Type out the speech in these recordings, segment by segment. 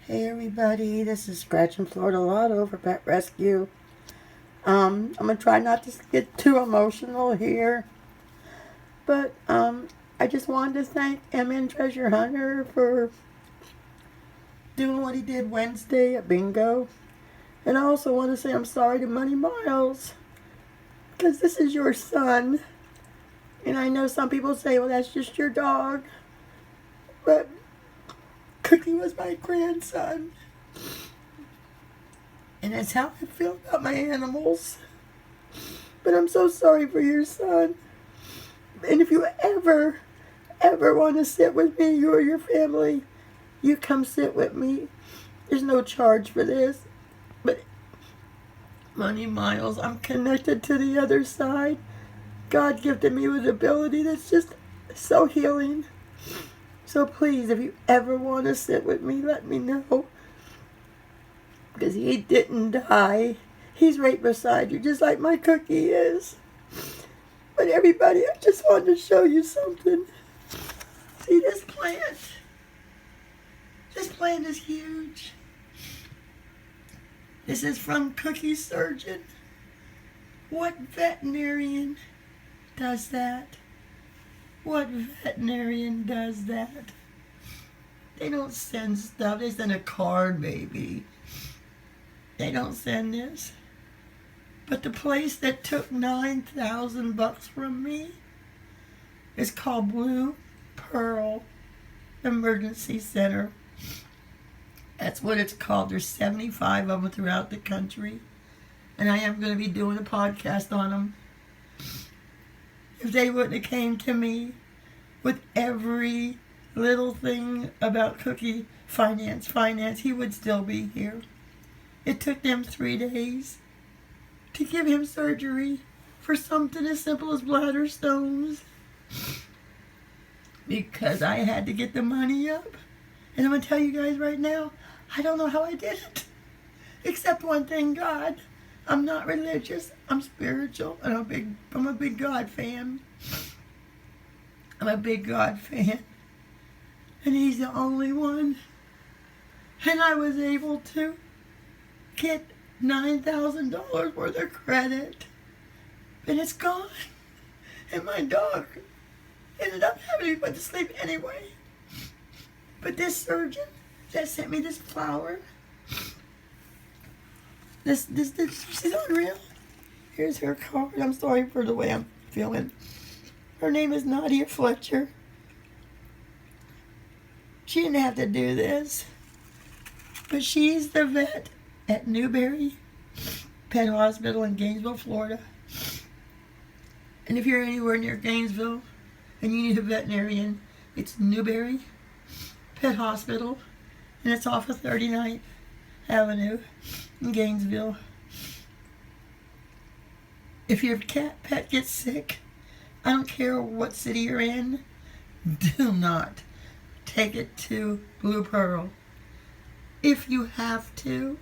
Hey everybody, this is Scratching Florida Lotto for Pet Rescue. I'm gonna try not to get too emotional here, but I just wanted to thank MNTreasurehunter for doing what he did Wednesday at Bingo, and I also want to say I'm sorry to Money Miles because this is your son, and I know some people say, well, that's just your dog, but Cookie was my grandson. And that's how I feel about my animals. But I'm so sorry for your son. And if you ever want to sit with me, you or your family, you come sit with me. There's no charge for this. But Money Miles, I'm connected to the other side. God gifted me with an ability that's just so healing. So please, if you ever want to sit with me, let me know. Because he didn't die. He's right beside you, just like my Cookie is. But everybody, I just wanted to show you something. See this plant? This plant is huge. This is from Cookie's surgeon. What veterinarian does that? What veterinarian does that? They don't send stuff. They send a card, maybe. They don't send this. But the place that took $9,000 from me is called Blue Pearl Emergency Center. That's what it's called. There's 75 of them throughout the country. And I am going to be doing a podcast on them. If they wouldn't have came to me with every little thing about Cookie, finance, he would still be here. It took them 3 days to give him surgery for something as simple as bladder stones. Because I had to get the money up. And I'm going to tell you guys right now, I don't know how I did it. Except one thing, God. I'm not religious. I'm spiritual. And I'm a big God fan. I'm a big God fan. And he's the only one. And I was able to get $9,000 worth of credit. And it's gone. And my dog ended up having to be put to sleep anyway. But this surgeon that sent me this flower, this she's unreal. Here's her card. I'm sorry for the way I'm feeling. Her name is Nadia Fletcher. She didn't have to do this, but she's the vet at Newberry Pet Hospital in Gainesville, Florida. And if you're anywhere near Gainesville and you need a veterinarian, it's Newberry Pet Hospital, and it's off of 39th Avenue in Gainesville. If your pet gets sick, I don't care what city you're in, do not take it to Blue Pearl. If you have to,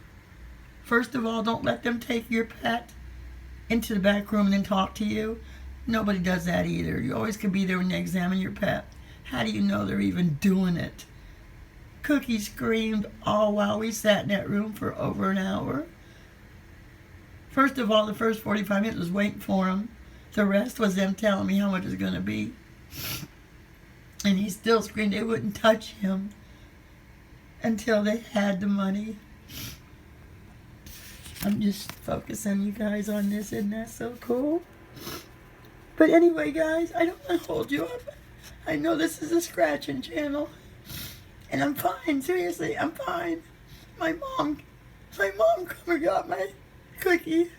first of all, don't let them take your pet into the back room and then talk to you. Nobody does that either. You always can be there when they examine your pet. How do you know they're even doing it? Cookie screamed all while we sat in that room for over an hour. First of all, the first 45 minutes was waiting for him. The rest was them telling me how much it was going to be. And he still screamed they wouldn't touch him until they had the money. I'm just focusing you guys on this, and that's so cool. But anyway, guys, I don't want to hold you up. I know this is a scratching channel. And I'm fine, seriously, I'm fine. My mom come and got my Cookie.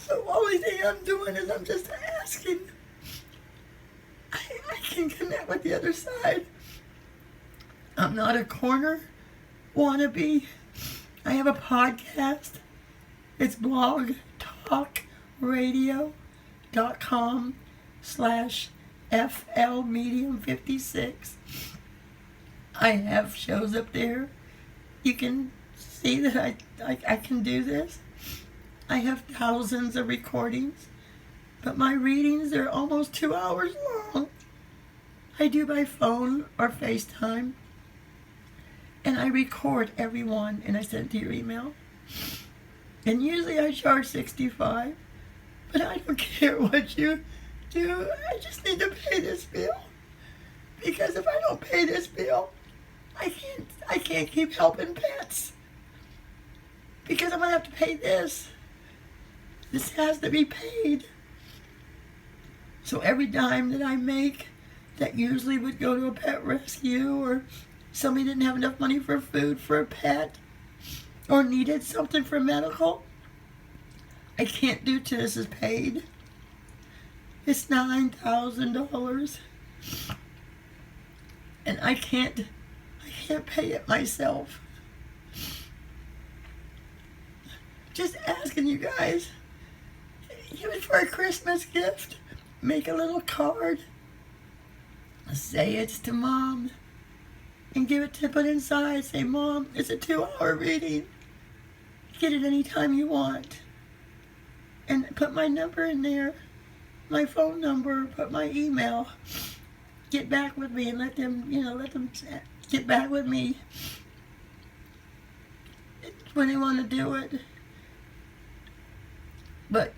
The only thing I'm doing is I'm just asking. I can connect with the other side. I'm not a corner wannabe. I have a podcast. It's blogtalkradio.com/FLmedium56. I have shows up there. You can see that I can do this. I have thousands of recordings, but my readings are almost 2 hours long. I do by phone or FaceTime. And and I record every one, and I send it to your email. And usually I charge $65, but I don't care what you do. I just need to pay this bill, because if I don't pay this bill, I can't keep helping pets, because I'm gonna have to pay this. This has to be paid. So every dime that I make, that usually would go to a pet rescue, or somebody didn't have enough money for food for a pet, or needed something for medical, I can't do till this is paid. It's $9,000, and I can't pay it myself. Just asking you guys, give it for a Christmas gift. Make a little card. Say it's to Mom, and give it to put inside. Say, Mom, it's a 2-hour reading. Get it anytime you want. And put my number in there, my phone number, put my email. Get back with me and let them get back with me when they want to do it. But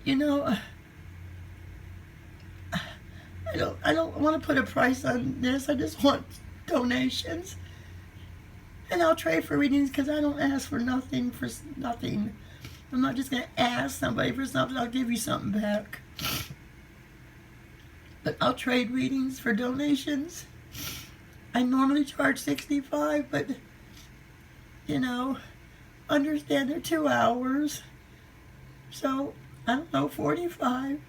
I don't want to put a price on this. I just want donations, and I'll trade for readings, because I don't ask for nothing for nothing. I'm not just gonna ask somebody for something. I'll give you something back. But I'll trade readings for donations. I normally charge $65, but understand they're 2 hours, so I don't know, $45.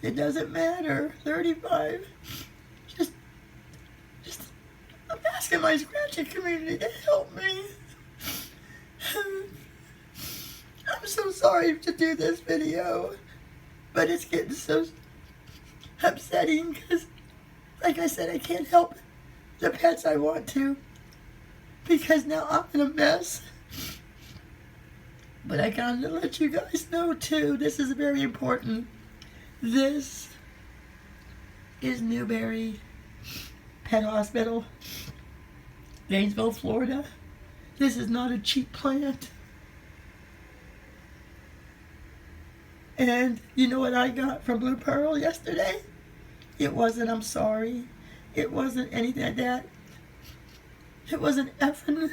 It doesn't matter. $35. Just I'm asking my scratching community to help me. I'm so sorry to do this video, but it's getting so upsetting, because, like I said, I can't help the pets I want to, because now I'm in a mess. But I gotta let you guys know too, this is very important. This is Newberry Pet Hospital, Gainesville, Florida. This is not a cheap plant. And you know what I got from Blue Pearl yesterday? It wasn't, I'm sorry. It wasn't anything like that. It was an effing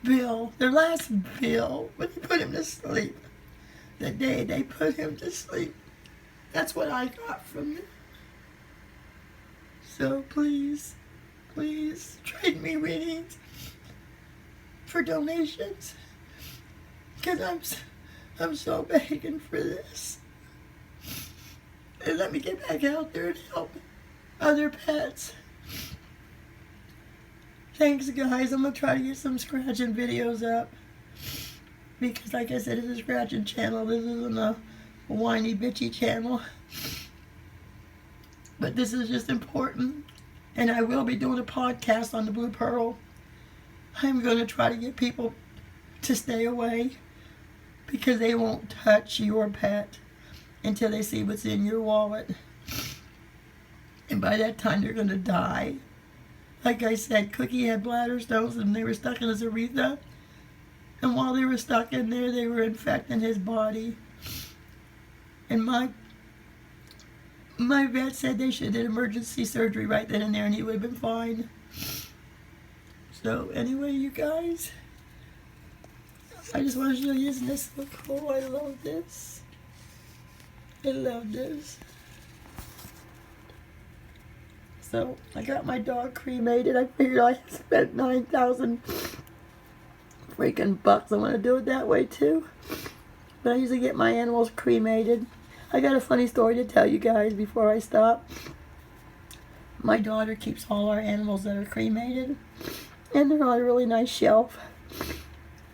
bill. Their last bill, when they put him to sleep. The day they put him to sleep. That's what I got from them. So please, please trade me readings for donations, because I'm so begging for this. And let me get back out there and help other pets. Thanks, guys. I'm going to try to get some scratching videos up, because like I said, it's a scratching channel. This isn't a whiny, bitchy channel. But this is just important. And I will be doing a podcast on the Blue Pearl. I'm going to try to get people to stay away, because they won't touch your pet until they see what's in your wallet. And by that time, they're going to die. Like I said, Cookie had bladder stones, and they were stuck in his urethra. And while they were stuck in there, they were infecting his body. And my vet said they should have did emergency surgery right then and there, and he would have been fine. So anyway, you guys, I just want to show you, isn't this so cool? I love this. I love this. So I got my dog cremated. I figured I spent 9,000 freaking bucks. I want to do it that way too. But I usually get my animals cremated. I got a funny story to tell you guys before I stop. My daughter keeps all our animals that are cremated, and they're on a really nice shelf.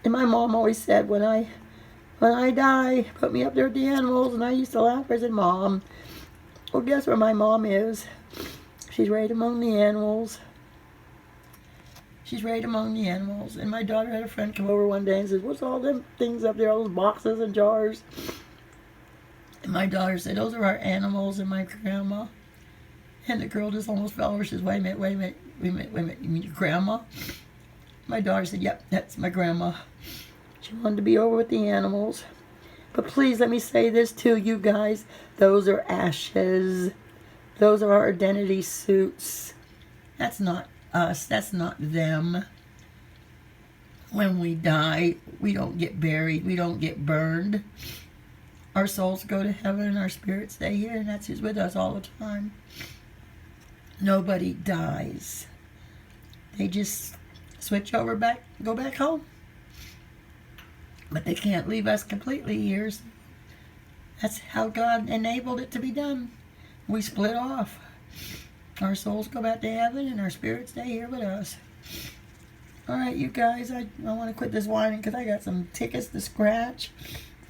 And my mom always said, when I die, put me up there with the animals. And I used to laugh. I said, Mom, well, guess where my mom is? She's right among the animals. She's right among the animals. And my daughter had a friend come over one day and says, what's all them things up there, all those boxes and jars? And my daughter said, those are our animals and my grandma. And the girl just almost fell over. She says, wait a minute. You mean your grandma? My daughter said, yep, that's my grandma. She wanted to be over with the animals. But please let me say this to you guys. Those are ashes. Those are our identity suits. That's not us. That's not them. When we die, we don't get buried. We don't get burned. Our souls go to heaven and our spirits stay here, and that's who's with us all the time. Nobody dies. They just switch over back, go back home. But they can't leave us completely here. That's how God enabled it to be done. We split off. Our souls go back to heaven and our spirits stay here with us. Alright, you guys, I want to quit this whining because I got some tickets to scratch.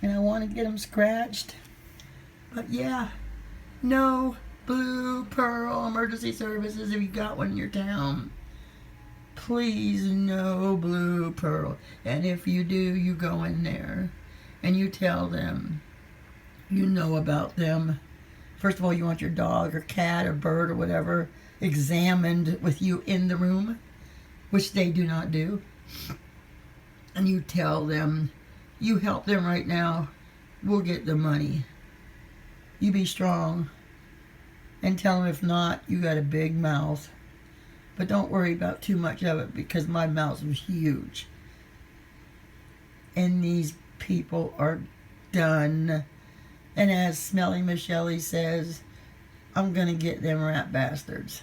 And I want to get them scratched. But yeah, no Blue Pearl emergency services if you got one in your town. Please, no Blue Pearl. And if you do, you go in there and you tell them you know about them. First of all, you want your dog or cat or bird or whatever examined with you in the room, which they do not do. And you tell them, you help them right now, we'll get the money. You be strong. And tell them if not, you got a big mouth. But don't worry about too much of it because my mouth was huge. And these people are done. And as Smelly Michelle says, I'm going to get them rat bastards.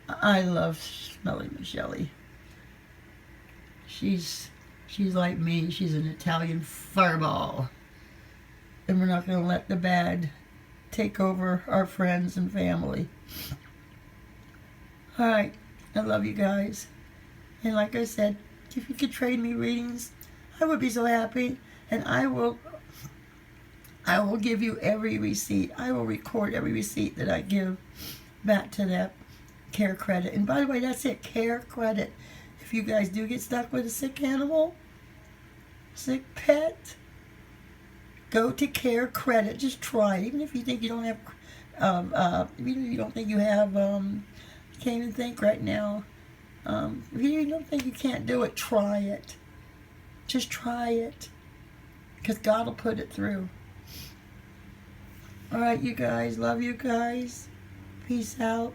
I love Smelly Michelle. She's like me. She's an Italian fireball. And we're not going to let the bad take over our friends and family. Alright, I love you guys. And like I said, if you could trade me readings, I would be so happy. And I will give you every receipt. I will record every receipt that I give back to that care credit. And by the way, that's it, care credit. If you guys do get stuck with a sick animal, sick pet, go to care credit. Just try it. Even if you think you don't have, even if you don't think you have, you can't even think right now. If you don't think you can't do it, try it. Just try it. Because God will put it through. Alright, you guys. Love you guys. Peace out.